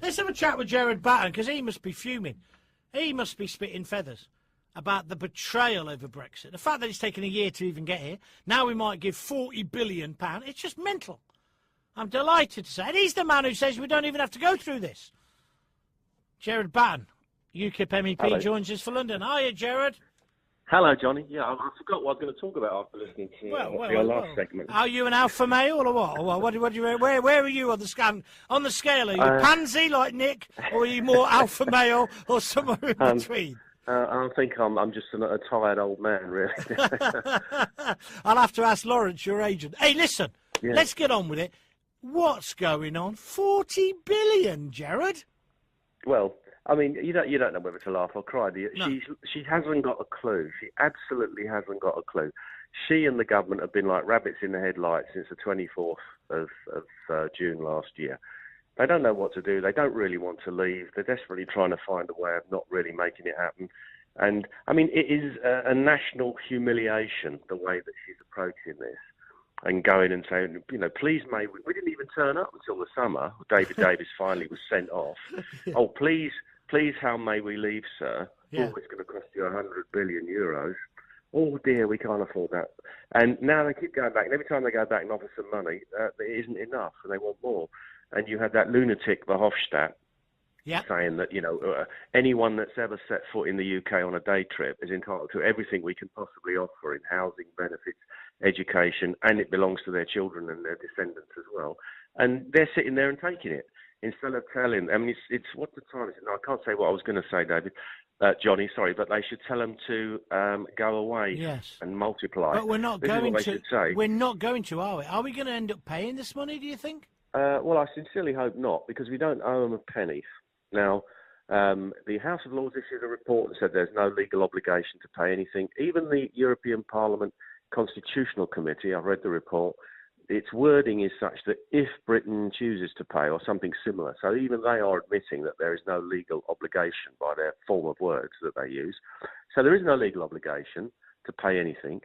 Let's have a chat with Gerard Batten, because he must be fuming. He must be spitting feathers about the betrayal over Brexit. The fact that it's taken a year to even get here. Now we might give £40 billion. It's just mental. I'm delighted to say. And he's the man who says we don't even have to go through this. Gerard Batten, UKIP MEP, Hello. Joins us for London. Hiya, Gerard. Hello, Johnny. Yeah, I forgot what I was going to talk about after listening to your last segment. Are you an alpha male or what? Or what do you, where are you on the scale? On the scale, are you pansy like Nick, or are you more alpha male, or somewhere in between? I think I'm just a tired old man, really. I'll have to ask Lawrence, your agent. Hey, listen, let's get on with it. What's going on? 40 billion, Gerard? Well, I mean, you don't know whether to laugh or cry, do you? No. She hasn't got a clue. She absolutely hasn't got a clue. She and the government have been like rabbits in the headlights since the 24th of June last year. They don't know what to do. They don't really want to leave. They're desperately trying to find a way of not really making it happen. And, I mean, it is a national humiliation, the way that she's approaching this. And going and saying, please, May, we didn't even turn up until the summer. David Davis finally was sent off. Oh, please, how may we leave, sir? Yeah. Oh, it's going to cost you 100 billion euros. Oh, dear, we can't afford that. And now they keep going back. And every time they go back and offer some money, it isn't enough, and they want more. And you had that lunatic, Verhofstadt, saying that, anyone that's ever set foot in the UK on a day trip is entitled to everything we can possibly offer in housing, benefits, education, and it belongs to their children and their descendants as well. And they're sitting there and taking it instead of telling. I mean, it's what the time is it? No, I can't say what I was going to say, David. Johnny, sorry, but they should tell them to go away and multiply. But we're not this going is what they to. should say. We're not going to, are we? Are we going to end up paying this money, do you think? Well, I sincerely hope not, because we don't owe them a penny. Now, the House of Lords issued a report that said there's no legal obligation to pay anything. Even the European Parliament Constitutional Committee, I've read the report, its wording is such that if Britain chooses to pay or something similar, so even they are admitting that there is no legal obligation by their form of words that they use. So there is no legal obligation to pay anything.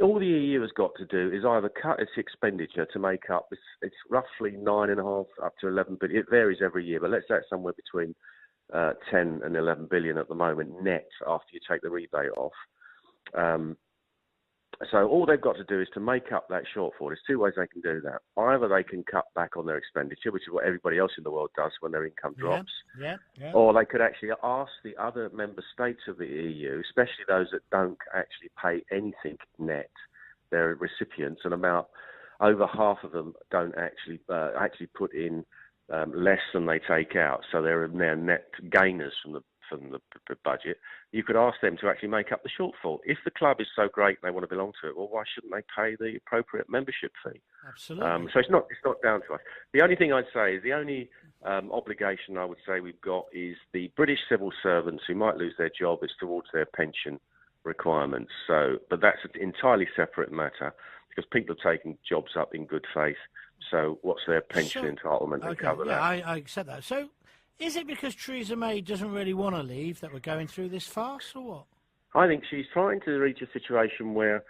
All the EU has got to do is either cut its expenditure to make up, it's roughly 9.5 up to 11 billion. It varies every year, but let's say it's somewhere between 10 and 11 billion at the moment net after you take the rebate off. So all they've got to do is to make up that shortfall. There's two ways they can do that. Either they can cut back on their expenditure, which is what everybody else in the world does when their income drops, or they could actually ask the other member states of the EU, especially those that don't actually pay anything net, they're recipients, and about over half of them don't actually put in less than they take out, so they're net gainers from the budget. You could ask them to actually make up the shortfall. If the club is so great and they want to belong to it, well, why shouldn't they pay the appropriate membership fee? Absolutely. So it's not down to us. The only thing I'd say is the only obligation I would say we've got is the British civil servants who might lose their job is towards their pension requirements. So, but that's an entirely separate matter because people are taking jobs up in good faith. So what's their pension entitlement to cover that? I accept that. So is it because Theresa May doesn't really want to leave that we're going through this farce, or what? I think she's trying to reach a situation where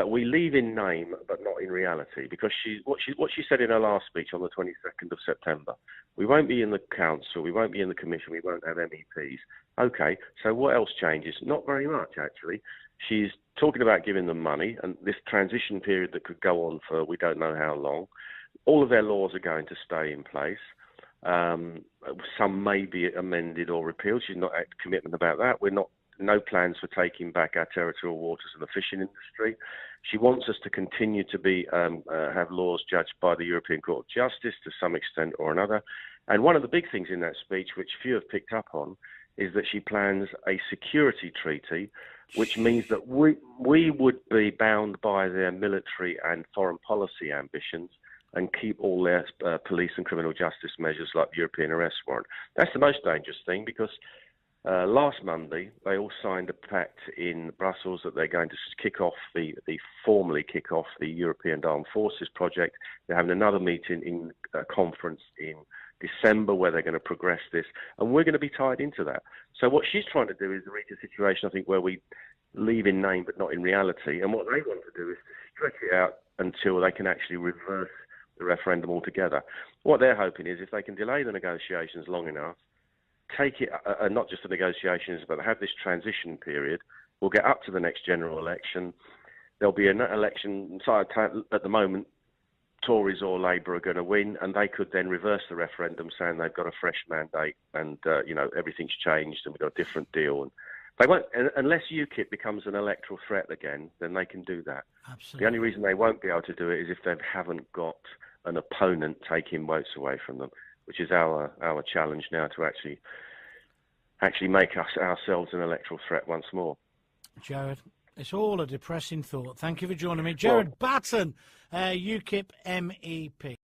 we leave in name but not in reality, because what she said in her last speech on the 22nd of September, we won't be in the council, we won't be in the commission, we won't have MEPs. Okay, so what else changes? Not very much, actually. She's talking about giving them money, and this transition period that could go on for we don't know how long. All of their laws are going to stay in place. Some may be amended or repealed. She's not at commitment about that. No plans for taking back our territorial waters and the fishing industry. She wants us to continue to have laws judged by the European Court of Justice to some extent or another. And one of the big things in that speech, which few have picked up on, is that she plans a security treaty, which means that we would be bound by their military and foreign policy ambitions and keep all their police and criminal justice measures like the European arrest warrant. That's the most dangerous thing, because last Monday they all signed a pact in Brussels that they're going to formally kick off the European Armed Forces project. They're having another meeting in a conference in December where they're going to progress this, and we're going to be tied into that. So what she's trying to do is reach a situation, I think, where we leave in name but not in reality, and what they want to do is to stretch it out until they can actually reverse the referendum altogether. What they're hoping is if they can delay the negotiations long enough, take it, and not just the negotiations, but have this transition period, we'll get up to the next general election. There'll be an election, so at the moment, Tories or Labour are going to win, and they could then reverse the referendum saying they've got a fresh mandate and, everything's changed and we've got a different deal. And they won't, unless UKIP becomes an electoral threat again, then they can do that. Absolutely. The only reason they won't be able to do it is if they haven't got an opponent taking votes away from them, which is our challenge now to actually make ourselves an electoral threat once more. Gerard, it's all a depressing thought. Thank you for joining me. Gerard Batten, UKIP MEP.